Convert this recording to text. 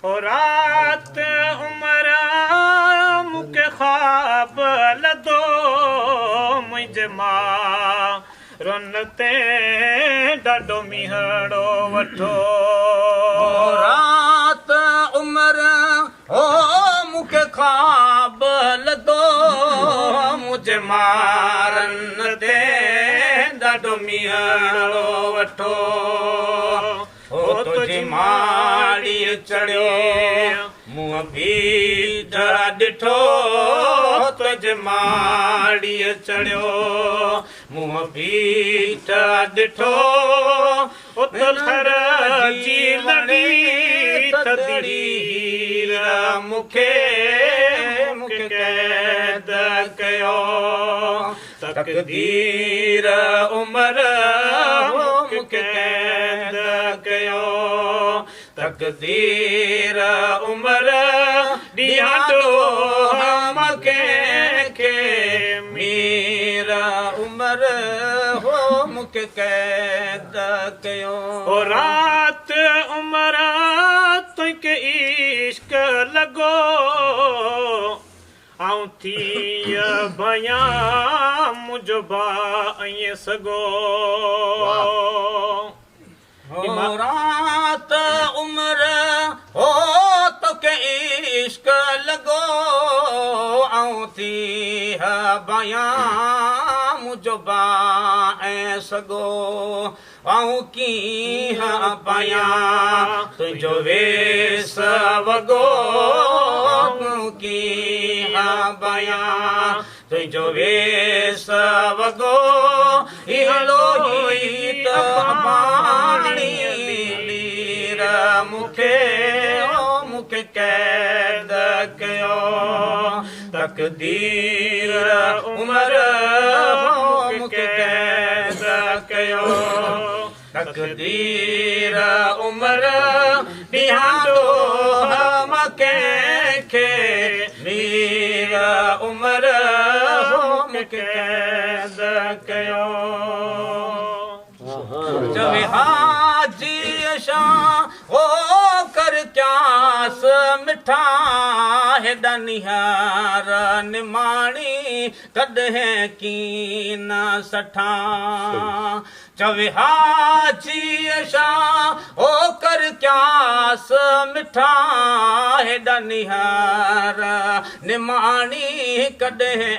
ओ रात उमरा मुके ख्वाब लदो मुझे मां रुनते डाडो मिहड़ो वठो रात उमरा ओ मुके ख्वाब लदो मुझे मारन दे डाडो मिहड़ो वठो ओ तुझी माड़ी चढ़ियो मुंह भी ॾिठो तुझ माड़ी चढ़ियो मुंह भी ॾिठो उतर जी लड़ी तदरीर मुखे कैद कयो तकदीर उमर मुखे कैद कयो तकदीर उमर ॾियाडो के मीरा उमर हो मुखे कैद कयो ओ रात उमरा तुके इश्क लगो आऊं थी बयां मुझो बाई सगो रात उमर हो तोके इश्क लगो आऊं थी बयां मुझो बाए सगो आऊं की बयां तुझो वेस वगो की बयां तुझो वेस वगो इहलो ही त पाणी लीर मुखे मुखे कैद कयो तकदीर उमर मुखे कैद कयो तकदीर उमर ॾियाडो मके खे मीर उमर मुखे कैद कयो चवे हाजी शाह ओ कर क्यास मिठा हेॾा निहार निमाणी कॾहिं की न सठा चवे हाजी शाह ओ कर क्यास मिठा हेॾा निहार निमाणी कॾहिं